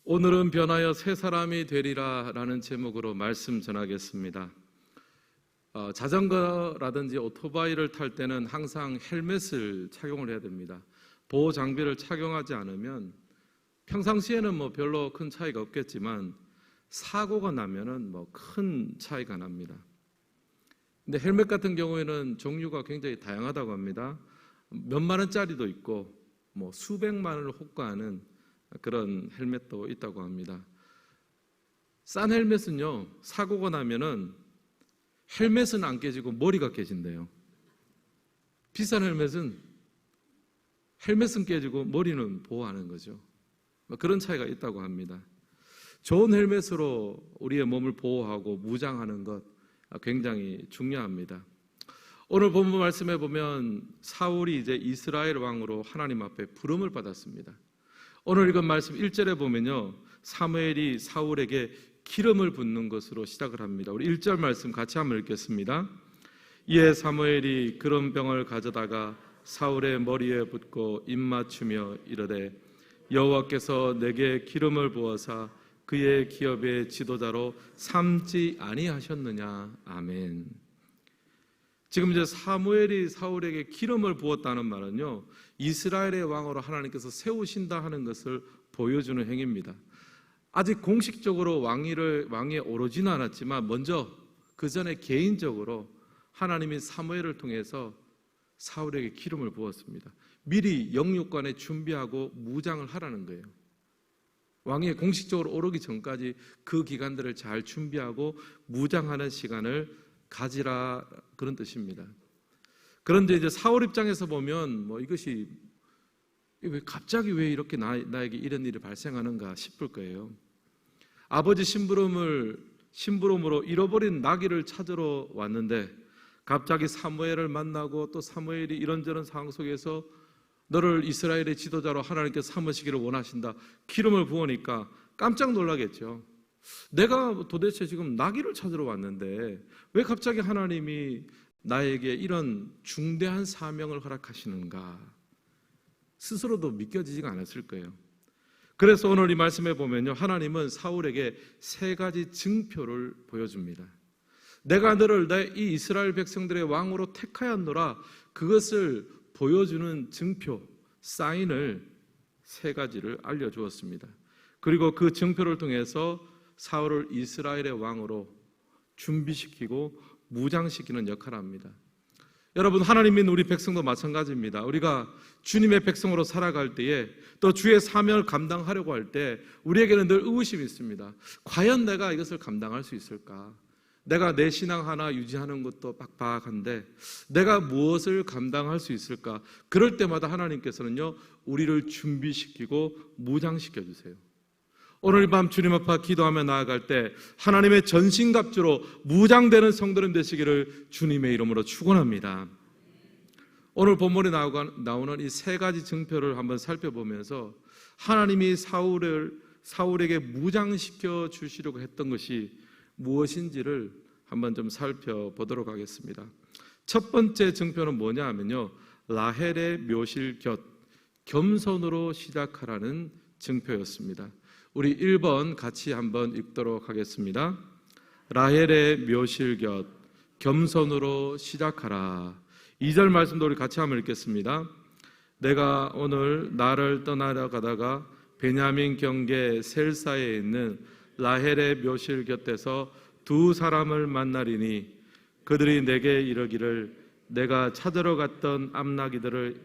오늘은 변하여 새 사람이 되리라 라는 제목으로 말씀 전하겠습니다. 자전거라든지 오토바이를 탈 때는 항상 헬멧을 착용을 해야 됩니다. 보호 장비를 착용하지 않으면 평상시에는 별로 큰 차이가 없겠지만 사고가 나면은 큰 차이가 납니다. 근데 헬멧 같은 경우에는 종류가 굉장히 다양하다고 합니다. 몇만 원짜리도 있고 수백만 원을 호가하는 그런 헬멧도 있다고 합니다. 싼 헬멧은요, 사고가 나면은 헬멧은 안 깨지고 머리가 깨진대요. 비싼 헬멧은 깨지고 머리는 보호하는 거죠. 그런 차이가 있다고 합니다. 좋은 헬멧으로 우리의 몸을 보호하고 무장하는 것 굉장히 중요합니다. 오늘 본문 말씀에 보면 사울이 이제 이스라엘 왕으로 하나님 앞에 부름을 받았습니다. 오늘 읽은 말씀 1절에 보면요, 사무엘이 사울에게 기름을 붓는 것으로 시작을 합니다. 우리 1절 말씀 같이 한번 읽겠습니다. 이에 사무엘이 기름병을 가져다가 사울의 머리에 붓고 입맞추며 이르되 여호와께서 내게 기름을 부어사 그의 기업의 지도자로 삼지 아니하셨느냐. 아멘. 지금 이제 사무엘이 사울에게 기름을 부었다는 말은요, 이스라엘의 왕으로 하나님께서 세우신다 하는 것을 보여주는 행위입니다. 아직 공식적으로 왕위에 오르지는 않았지만 먼저 그 전에 개인적으로 하나님이 사무엘을 통해서 사울에게 기름을 부었습니다. 미리 영육간에 준비하고 무장을 하라는 거예요. 왕위에 공식적으로 오르기 전까지 그 기간들을 잘 준비하고 무장하는 시간을 가지라, 그런 뜻입니다. 그런데 이제 사울 입장에서 보면 이것이 갑자기 왜 이렇게 나에게 이런 일이 발생하는가 싶을 거예요. 아버지 심부름으로 잃어버린 나귀를 찾으러 왔는데 갑자기 사무엘을 만나고 또 사무엘이 이런저런 상황 속에서 너를 이스라엘의 지도자로 하나님께서 삼으시기를 원하신다, 기름을 부으니까 깜짝 놀라겠죠. 내가 도대체 지금 나귀를 찾으러 왔는데 왜 갑자기 하나님이 나에게 이런 중대한 사명을 허락하시는가, 스스로도 믿겨지지가 않았을 거예요. 그래서 오늘 이 말씀에 보면요, 하나님은 사울에게 세 가지 증표를 보여줍니다. 내가 너를 이 이스라엘 백성들의 왕으로 택하였노라, 그것을 보여주는 증표, 사인을 세 가지를 알려주었습니다. 그리고 그 증표를 통해서 사울을 이스라엘의 왕으로 준비시키고 무장시키는 역할을 합니다. 여러분, 하나님 믿는 우리 백성도 마찬가지입니다. 우리가 주님의 백성으로 살아갈 때에 또 주의 사명을 감당하려고 할 때 우리에게는 늘 의구심이 있습니다. 과연 내가 이것을 감당할 수 있을까? 내가 내 신앙 하나 유지하는 것도 빡빡한데 내가 무엇을 감당할 수 있을까? 그럴 때마다 하나님께서는요, 우리를 준비시키고 무장시켜 주세요. 오늘 밤 주님 앞에 기도하며 나아갈 때 하나님의 전신갑주로 무장되는 성도님 되시기를 주님의 이름으로 축원합니다. 오늘 본문에 나오는 이 세 가지 증표를 한번 살펴보면서 하나님이 사울에게 무장시켜 주시려고 했던 것이 무엇인지를 한번 좀 살펴보도록 하겠습니다. 첫 번째 증표는 뭐냐 하면요, 라헬의 묘실 곁, 겸손으로 시작하라는 증표였습니다. 우리 1번 같이 한번 읽도록 하겠습니다. 라헬의 묘실 곁, 겸손으로 시작하라. 2절 말씀도 우리 같이 한번 읽겠습니다. 내가 오늘 나를 떠나려 가다가 베냐민 경계 셀사에 있는 라헬의 묘실 곁에서 두 사람을 만나리니 그들이 내게 이르기를 내가 찾으러 갔던 암나기들을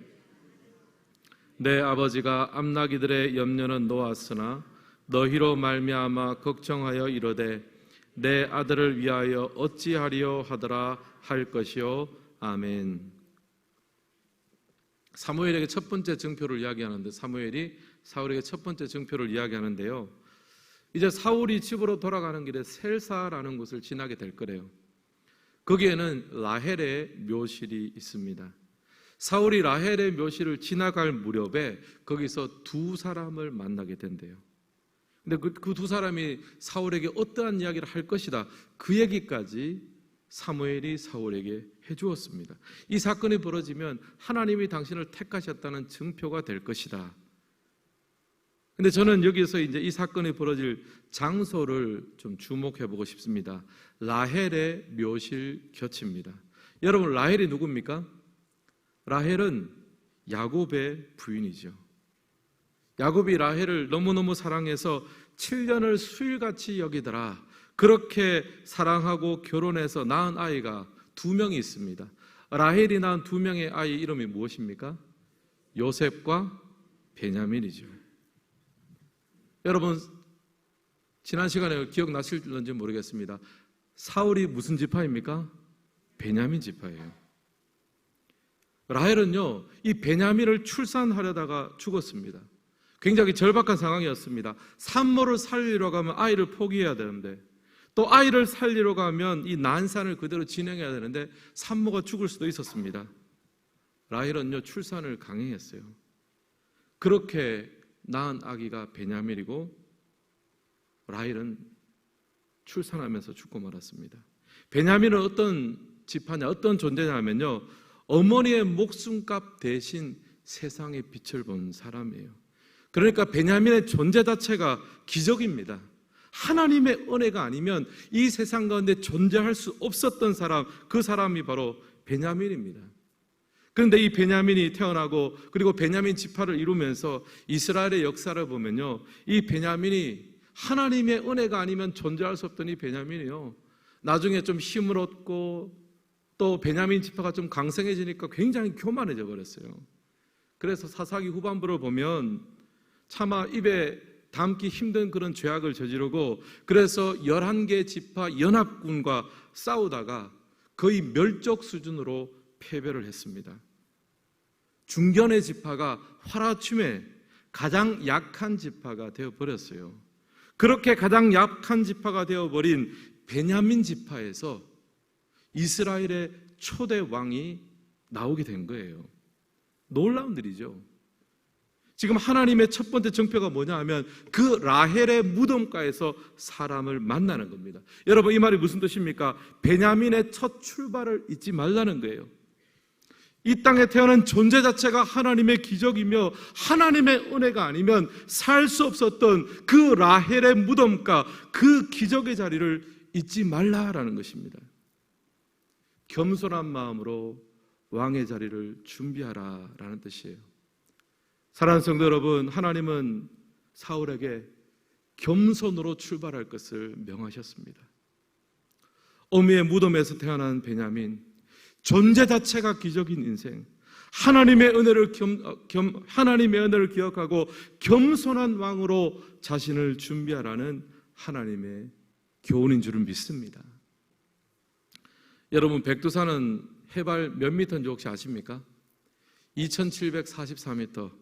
내 아버지가 암나기들의 염려는 놓았으나 너희로 말미암아 걱정하여 이르되 내 아들을 위하여 어찌하리요 하더라 할 것이요. 아멘. 사무엘에게 첫 번째 증표를 이야기하는데, 사무엘이 사울에게 첫 번째 증표를 이야기하는데요, 이제 사울이 집으로 돌아가는 길에 셀사라는 곳을 지나게 될 거래요. 거기에는 라헬의 묘실이 있습니다. 사울이 라헬의 묘실을 지나갈 무렵에 거기서 두 사람을 만나게 된대요. 근데 그 두 사람이 사울에게 어떠한 이야기를 할 것이다, 그 얘기까지 사무엘이 사울에게 해주었습니다. 이 사건이 벌어지면 하나님이 당신을 택하셨다는 증표가 될 것이다. 근데 저는 여기서 이제 이 사건이 벌어질 장소를 좀 주목해 보고 싶습니다. 라헬의 묘실 곁입니다. 여러분, 라헬이 누굽니까? 라헬은 야곱의 부인이죠. 야곱이 라헬을 너무너무 사랑해서 7년을 수일같이 여기더라. 그렇게 사랑하고 결혼해서 낳은 아이가 2명이 있습니다. 라헬이 낳은 2명의 아이 이름이 무엇입니까? 요셉과 베냐민이죠. 여러분, 지난 시간에 기억나실지 모르겠습니다. 사울이 무슨 지파입니까? 베냐민 지파예요. 라헬은요, 이 베냐민을 출산하려다가 죽었습니다. 굉장히 절박한 상황이었습니다. 산모를 살리러 가면 아이를 포기해야 되는데, 또 아이를 살리러 가면 이 난산을 그대로 진행해야 되는데 산모가 죽을 수도 있었습니다. 라헬은요, 출산을 강행했어요. 그렇게 낳은 아기가 베냐민이고, 라헬은 출산하면서 죽고 말았습니다. 베냐민은 어떤 지파냐, 어떤 존재냐면요, 어머니의 목숨값 대신 세상의 빛을 본 사람이에요. 그러니까 베냐민의 존재 자체가 기적입니다. 하나님의 은혜가 아니면 이 세상 가운데 존재할 수 없었던 사람, 그 사람이 바로 베냐민입니다. 그런데 이 베냐민이 태어나고 그리고 베냐민 지파를 이루면서 이스라엘의 역사를 보면요, 이 베냐민이 하나님의 은혜가 아니면 존재할 수 없던 이 베냐민이요, 나중에 좀 힘을 얻고 또 베냐민 지파가 좀 강성해지니까 굉장히 교만해져 버렸어요. 그래서 사사기 후반부를 보면 차마 입에 담기 힘든 그런 죄악을 저지르고, 그래서 11개 지파 연합군과 싸우다가 거의 멸족 수준으로 패배를 했습니다. 중견의 지파가 화라춤에 가장 약한 지파가 되어버렸어요. 그렇게 가장 약한 지파가 되어버린 베냐민 지파에서 이스라엘의 초대 왕이 나오게 된 거예요. 놀라운 일이죠. 지금 하나님의 첫 번째 정표가 뭐냐 하면 그 라헬의 무덤가에서 사람을 만나는 겁니다. 여러분, 이 말이 무슨 뜻입니까? 베냐민의 첫 출발을 잊지 말라는 거예요. 이 땅에 태어난 존재 자체가 하나님의 기적이며 하나님의 은혜가 아니면 살 수 없었던 그 라헬의 무덤가, 그 기적의 자리를 잊지 말라라는 것입니다. 겸손한 마음으로 왕의 자리를 준비하라라는 뜻이에요. 사랑하는 성도 여러분, 하나님은 사울에게 겸손으로 출발할 것을 명하셨습니다. 어미의 무덤에서 태어난 베냐민, 존재 자체가 기적인 인생, 하나님의 은혜를 기억하고 겸손한 왕으로 자신을 준비하라는 하나님의 교훈인 줄은 믿습니다. 여러분, 백두산은 해발 몇 미터인지 혹시 아십니까? 2744m.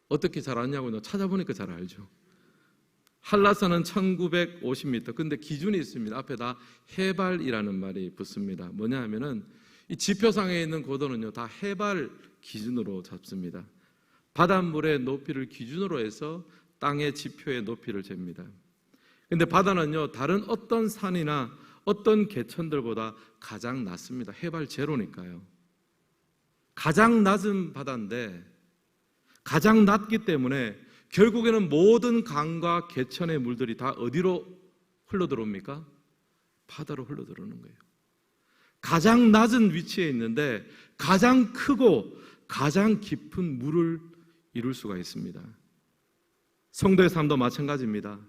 어떻게 잘 아냐고요? 찾아보니까 잘 알죠. 한라산은 1950m. 근데 기준이 있습니다. 앞에 다 해발이라는 말이 붙습니다. 뭐냐 하면은 이 지표상에 있는 고도는요, 다 해발 기준으로 잡습니다. 바닷물의 높이를 기준으로 해서 땅의 지표의 높이를 잽니다. 근데 바다는요, 다른 어떤 산이나 어떤 개천들보다 가장 낮습니다. 해발 제로니까요. 가장 낮은 바다인데 가장 낮기 때문에 결국에는 모든 강과 개천의 물들이 다 어디로 흘러들어옵니까? 바다로 흘러들어오는 거예요. 가장 낮은 위치에 있는데 가장 크고 가장 깊은 물을 이룰 수가 있습니다. 성도의 삶도 마찬가지입니다.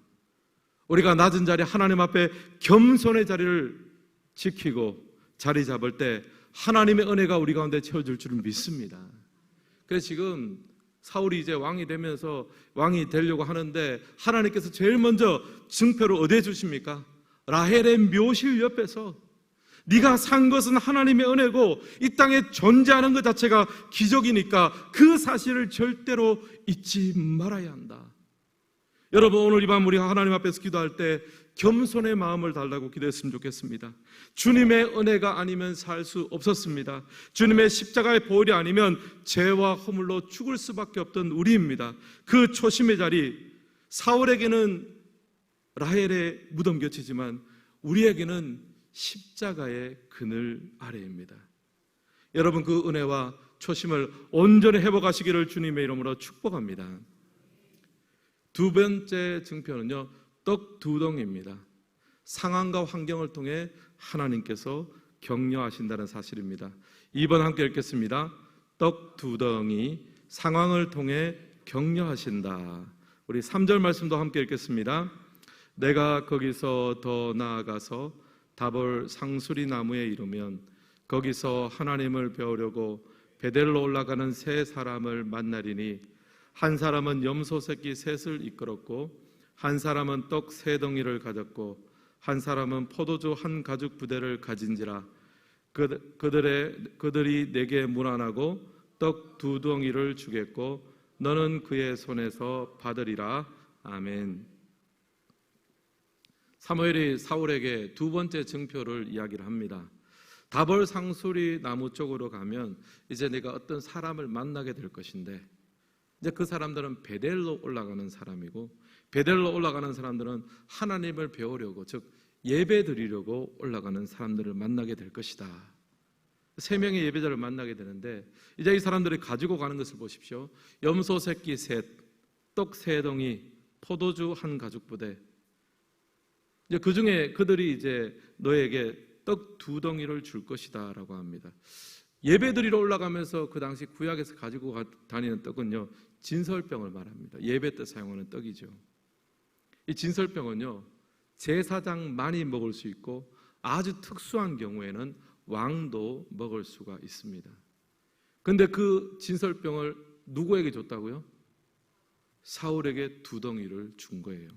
우리가 낮은 자리, 하나님 앞에 겸손의 자리를 지키고 자리 잡을 때 하나님의 은혜가 우리 가운데 채워줄 줄은 믿습니다. 그래서 지금 사울이 이제 왕이 되면서 왕이 되려고 하는데 하나님께서 제일 먼저 증표를 어디에 주십니까? 라헬의 묘실 옆에서 네가 산 것은 하나님의 은혜고 이 땅에 존재하는 것 자체가 기적이니까 그 사실을 절대로 잊지 말아야 한다. 여러분, 오늘 이 밤 우리가 하나님 앞에서 기도할 때 겸손의 마음을 달라고 기도했으면 좋겠습니다. 주님의 은혜가 아니면 살 수 없었습니다. 주님의 십자가의 보혈이 아니면 죄와 허물로 죽을 수밖에 없던 우리입니다. 그 초심의 자리, 사울에게는 라헬의 무덤 곁이지만 우리에게는 십자가의 그늘 아래입니다. 여러분, 그 은혜와 초심을 온전히 회복하시기를 주님의 이름으로 축복합니다. 두 번째 증표는요, 떡 두 덩이입니다. 상황과 환경을 통해 하나님께서 격려하신다는 사실입니다. 2번 함께 읽겠습니다. 떡 두 덩이, 상황을 통해 격려하신다. 우리 3절 말씀도 함께 읽겠습니다. 내가 거기서 더 나아가서 다볼 상수리 나무에 이르면 거기서 하나님을 배우려고 베델로 올라가는 세 사람을 만나리니 한 사람은 염소 새끼 셋을 이끌었고 한 사람은 떡 세 덩이를 가졌고 한 사람은 포도주 한 가죽 부대를 가진지라. 그들이 내게 문안하고 떡 두 덩이를 주겠고 너는 그의 손에서 받으리라. 아멘. 사무엘이 사울에게 두 번째 증표를 이야기를 합니다. 다볼 상수리 나무 쪽으로 가면 이제 내가 어떤 사람을 만나게 될 것인데, 이제 그 사람들은 베델로 올라가는 사람이고, 베델로 올라가는 사람들은 하나님을 배우려고, 즉 예배 드리려고 올라가는 사람들을 만나게 될 것이다. 세 명의 예배자를 만나게 되는데, 이제 이 사람들이 가지고 가는 것을 보십시오. 염소 새끼 셋, 떡 세 덩이, 포도주 한 가죽 부대. 이제 그 중에 그들이 이제 너에게 떡 두 덩이를 줄 것이다라고 합니다. 예배드리러 올라가면서 그 당시 구약에서 가지고 다니는 떡은요, 진설병을 말합니다. 예배 때 사용하는 떡이죠. 이 진설병은요, 제사장만이 먹을 수 있고 아주 특수한 경우에는 왕도 먹을 수가 있습니다. 그런데 그 진설병을 누구에게 줬다고요? 사울에게 두 덩이를 준 거예요.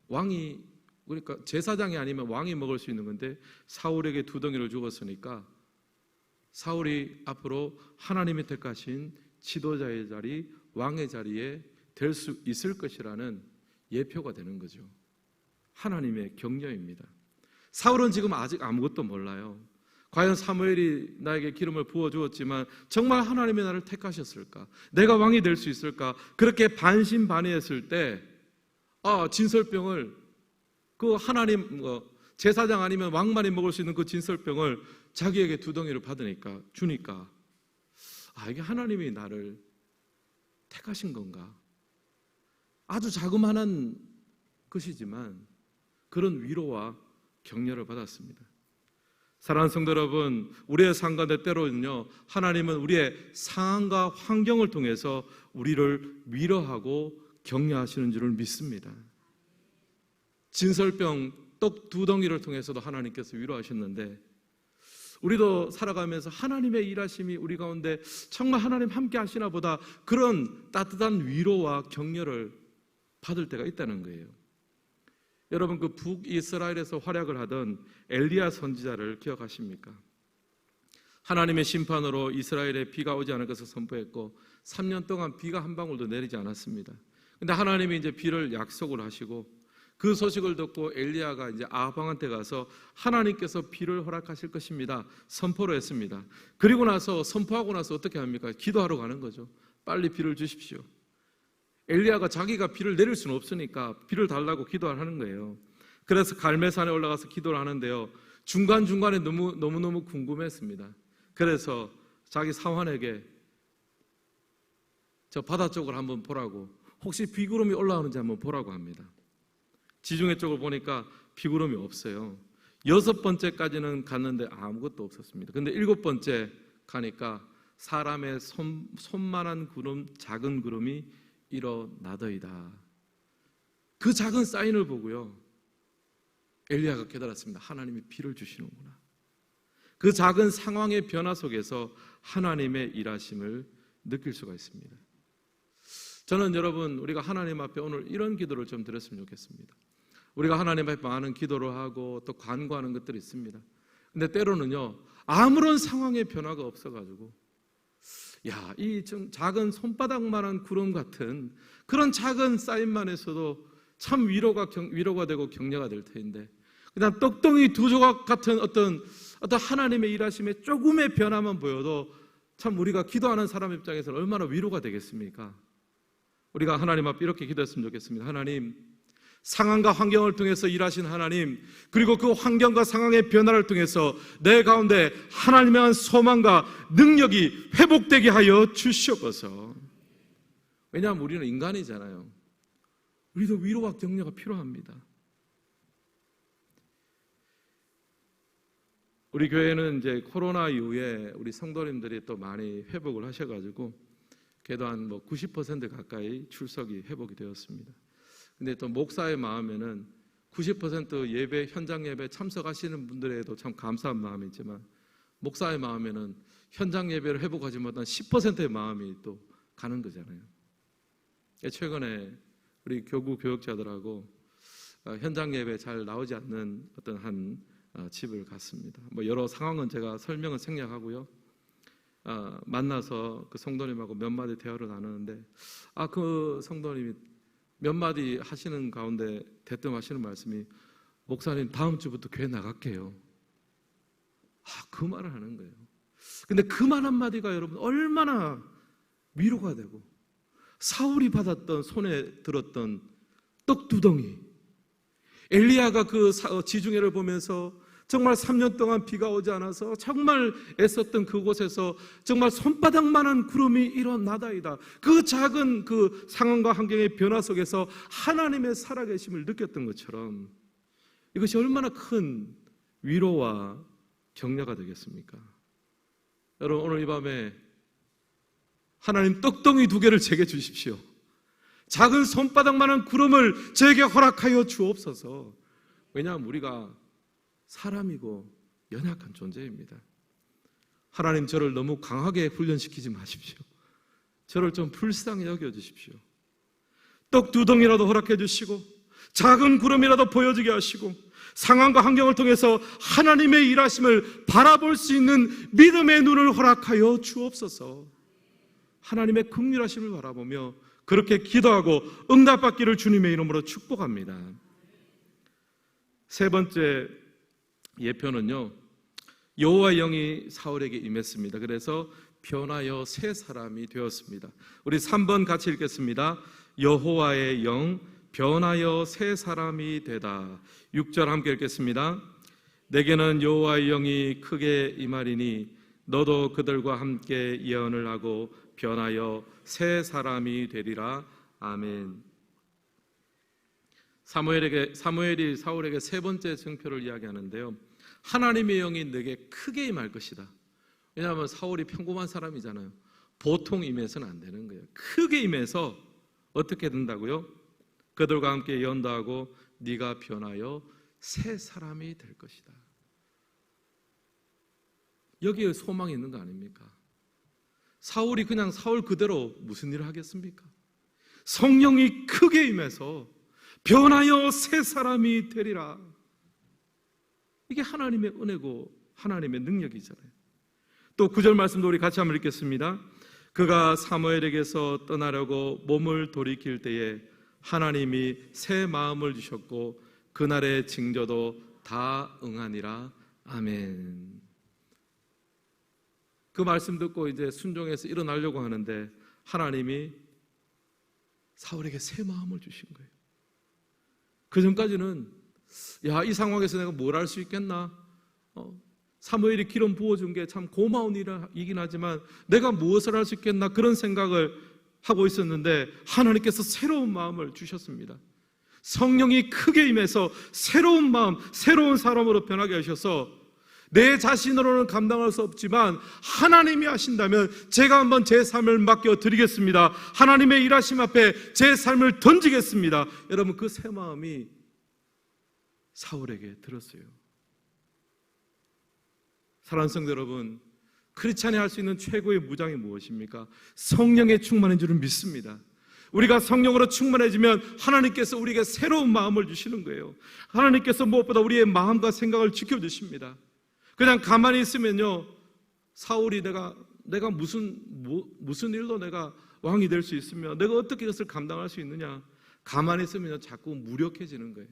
왕이, 그러니까 제사장이 아니면 왕이 먹을 수 있는 건데 사울에게 두 덩이를 주었으니까 사울이 앞으로 하나님이 택하신 지도자의 자리, 왕의 자리에 될 수 있을 것이라는 예표가 되는 거죠. 하나님의 격려입니다. 사울은 지금 아직 아무것도 몰라요. 과연 사무엘이 나에게 기름을 부어주었지만 정말 하나님이 나를 택하셨을까? 내가 왕이 될 수 있을까? 그렇게 반신반의했을 때 진설병을, 그 하나님 제사장 아니면 왕만이 먹을 수 있는 그 진설병을 자기에게 두 덩이를 주니까 이게 하나님이 나를 택하신 건가? 아주 자그마한 것이지만 그런 위로와 격려를 받았습니다. 사랑하는 성도 여러분, 우리의 삶가운데 때로는요, 하나님은 우리의 상황과 환경을 통해서 우리를 위로하고 격려하시는 줄을 믿습니다. 진설병 떡 두 덩이를 통해서도 하나님께서 위로하셨는데, 우리도 살아가면서 하나님의 일하심이 우리 가운데 정말 하나님 함께 하시나 보다, 그런 따뜻한 위로와 격려를 받을 때가 있다는 거예요. 여러분, 그 북이스라엘에서 활약을 하던 엘리야 선지자를 기억하십니까? 하나님의 심판으로 이스라엘에 비가 오지 않을 것을 선포했고 3년 동안 비가 한 방울도 내리지 않았습니다. 근데 하나님이 이제 비를 약속을 하시고, 그 소식을 듣고 엘리야가 이제 아합왕한테 가서 하나님께서 비를 허락하실 것입니다 선포를 했습니다. 그리고 나서 선포하고 나서 어떻게 합니까? 기도하러 가는 거죠. 빨리 비를 주십시오. 엘리야가 자기가 비를 내릴 수는 없으니까 비를 달라고 기도를 하는 거예요. 그래서 갈멜산에 올라가서 기도를 하는데요, 중간중간에 너무너무 궁금했습니다. 그래서 자기 사환에게 저 바다 쪽을 한번 보라고, 혹시 비구름이 올라오는지 한번 보라고 합니다. 지중해 쪽을 보니까 비구름이 없어요. 6번째까지는 갔는데 아무것도 없었습니다. 근데 7번째 가니까 사람의 손만한 구름, 작은 구름이 일어나더이다. 그 작은 사인을 보고요, 엘리야가 깨달았습니다. 하나님이 비를 주시는구나. 그 작은 상황의 변화 속에서 하나님의 일하심을 느낄 수가 있습니다. 저는 여러분, 우리가 하나님 앞에 오늘 이런 기도를 좀 드렸으면 좋겠습니다. 우리가 하나님 앞에 많은 기도를 하고 또 간구하는 것들이 있습니다. 근데 때로는요, 아무런 상황의 변화가 없어가지고 이 좀 작은 손바닥만한 구름 같은 그런 작은 사인만 해서도 참 위로가 되고 격려가 될 텐데, 그냥 떡덩이 두 조각 같은 어떤 하나님의 일하심에 조금의 변화만 보여도 참 우리가 기도하는 사람 입장에서는 얼마나 위로가 되겠습니까? 우리가 하나님 앞에 이렇게 기도했으면 좋겠습니다. 하나님, 상황과 환경을 통해서 일하신 하나님, 그리고 그 환경과 상황의 변화를 통해서 내 가운데 하나님의 소망과 능력이 회복되게 하여 주시옵소서. 왜냐하면 우리는 인간이잖아요. 우리도 위로와 격려가 필요합니다. 우리 교회는 이제 코로나 이후에 우리 성도님들이 또 많이 회복을 하셔가지고 그래도 한 90% 가까이 출석이 회복이 되었습니다. 근데 또 목사의 마음에는 90% 예배, 현장 예배 참석하시는 분들에도 참 감사한 마음이 있지만 목사의 마음에는 현장 예배를 회복하지 못한 10%의 마음이 또 가는 거잖아요. 최근에 우리 교구 교역자들하고 현장 예배 잘 나오지 않는 어떤 한 집을 갔습니다. 여러 상황은 제가 설명은 생략하고요. 만나서 그 성도님하고 몇 마디 대화를 나누는데 그 성도님이 몇 마디 하시는 가운데 대뜸 하시는 말씀이 목사님 다음 주부터 교회 나갈게요. 그 말을 하는 거예요. 근데 그 말 한마디가 여러분 얼마나 위로가 되고 사울이 받았던 손에 들었던 떡두덩이 엘리야가 그 지중해를 보면서 정말 3년 동안 비가 오지 않아서 정말 애썼던 그곳에서 정말 손바닥만한 구름이 일어나다이다. 그 작은 그 상황과 환경의 변화 속에서 하나님의 살아계심을 느꼈던 것처럼 이것이 얼마나 큰 위로와 격려가 되겠습니까? 여러분 오늘 이 밤에 하나님 떡덩이 2개를 제게 주십시오. 작은 손바닥만한 구름을 제게 허락하여 주옵소서. 왜냐하면 우리가 사람이고 연약한 존재입니다. 하나님 저를 너무 강하게 훈련시키지 마십시오. 저를 좀 불쌍히 여겨주십시오. 떡 2덩이라도 허락해 주시고 작은 구름이라도 보여주게 하시고 상황과 환경을 통해서 하나님의 일하심을 바라볼 수 있는 믿음의 눈을 허락하여 주옵소서. 하나님의 긍휼하심을 바라보며 그렇게 기도하고 응답받기를 주님의 이름으로 축복합니다. 세 번째 예표는요, 여호와의 영이 사울에게 임했습니다. 그래서 변하여 새 사람이 되었습니다. 우리 3번 같이 읽겠습니다. 여호와의 영 변하여 새 사람이 되다. 6절 함께 읽겠습니다. 내게는 여호와의 영이 크게 임하리니 너도 그들과 함께 예언을 하고 변하여 새 사람이 되리라. 아멘. 사무엘이 사울에게 세 번째 증표를 이야기하는데요, 하나님의 영이 내게 크게 임할 것이다. 왜냐하면 사울이 평범한 사람이잖아요. 보통 임해서는 안 되는 거예요. 크게 임해서 어떻게 된다고요? 그들과 함께 예언도 하고 네가 변하여 새 사람이 될 것이다. 여기에 소망이 있는 거 아닙니까? 사울이 그냥 사울 그대로 무슨 일을 하겠습니까? 성령이 크게 임해서 변하여 새 사람이 되리라. 이게 하나님의 은혜고 하나님의 능력이잖아요. 또 9절 말씀도 우리 같이 한번 읽겠습니다. 그가 사무엘에게서 떠나려고 몸을 돌이킬 때에 하나님이 새 마음을 주셨고 그날의 징조도 다 응하니라. 아멘. 그 말씀 듣고 이제 순종해서 일어나려고 하는데 하나님이 사울에게 새 마음을 주신 거예요. 그 전까지는 이 상황에서 내가 뭘 할 수 있겠나? 사무엘이 기름 부어준 게 참 고마운 일이긴 하지만 내가 무엇을 할 수 있겠나? 그런 생각을 하고 있었는데 하나님께서 새로운 마음을 주셨습니다. 성령이 크게 임해서 새로운 마음, 새로운 사람으로 변하게 하셔서 내 자신으로는 감당할 수 없지만 하나님이 하신다면 제가 한번 제 삶을 맡겨드리겠습니다. 하나님의 일하심 앞에 제 삶을 던지겠습니다. 여러분 그 새 마음이 사울에게 들었어요. 사랑하는 성도 여러분, 크리스찬이 할 수 있는 최고의 무장이 무엇입니까? 성령의 충만인 줄은 믿습니다. 우리가 성령으로 충만해지면 하나님께서 우리에게 새로운 마음을 주시는 거예요. 하나님께서 무엇보다 우리의 마음과 생각을 지켜주십니다. 그냥 가만히 있으면요, 사울이 내가 무슨 일로 내가 왕이 될 수 있으며 내가 어떻게 그것을 감당할 수 있느냐, 가만히 있으면 자꾸 무력해지는 거예요.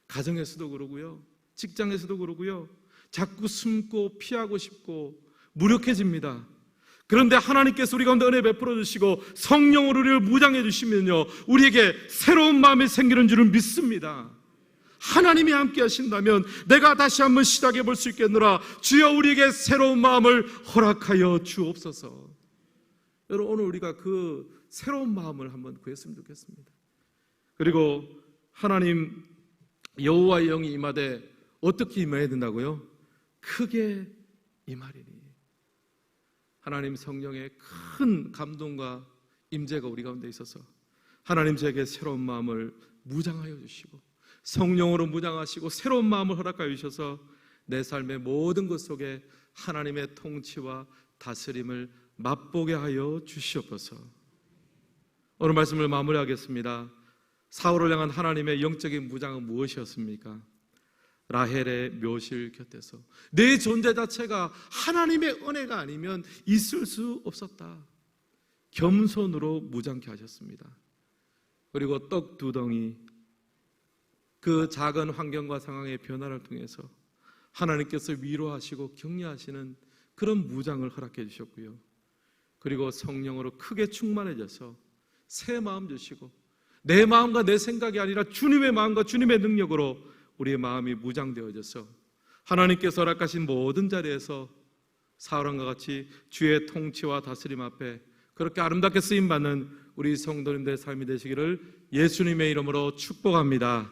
가정에서도 그러고요, 직장에서도 그러고요, 자꾸 숨고 피하고 싶고 무력해집니다. 그런데 하나님께서 우리 가운데 은혜 베풀어 주시고 성령으로 우리를 무장해 주시면요, 우리에게 새로운 마음이 생기는 줄은 믿습니다. 하나님이 함께 하신다면 내가 다시 한번 시작해 볼 수 있겠노라. 주여 우리에게 새로운 마음을 허락하여 주옵소서. 여러분, 오늘 우리가 그 새로운 마음을 한번 구했으면 좋겠습니다. 그리고 하나님 여호와의 영이 임하되 어떻게 임해야 된다고요? 크게 임하리니. 하나님 성령의 큰 감동과 임재가 우리 가운데 있어서 하나님 저에게 새로운 마음을 무장하여 주시고 성령으로 무장하시고 새로운 마음을 허락하여 주셔서 내 삶의 모든 것 속에 하나님의 통치와 다스림을 맛보게 하여 주시옵소서. 오늘 말씀을 마무리하겠습니다. 사울을 향한 하나님의 영적인 무장은 무엇이었습니까? 라헬의 묘실 곁에서 내 존재 자체가 하나님의 은혜가 아니면 있을 수 없었다. 겸손으로 무장케 하셨습니다. 그리고 떡 두 덩이, 그 작은 환경과 상황의 변화를 통해서 하나님께서 위로하시고 격려하시는 그런 무장을 허락해 주셨고요. 그리고 성령으로 크게 충만해져서 새 마음 주시고 내 마음과 내 생각이 아니라 주님의 마음과 주님의 능력으로 우리의 마음이 무장되어져서 하나님께서 허락하신 모든 자리에서 사울왕과 같이 주의 통치와 다스림 앞에 그렇게 아름답게 쓰임받는 우리 성도님들의 삶이 되시기를 예수님의 이름으로 축복합니다.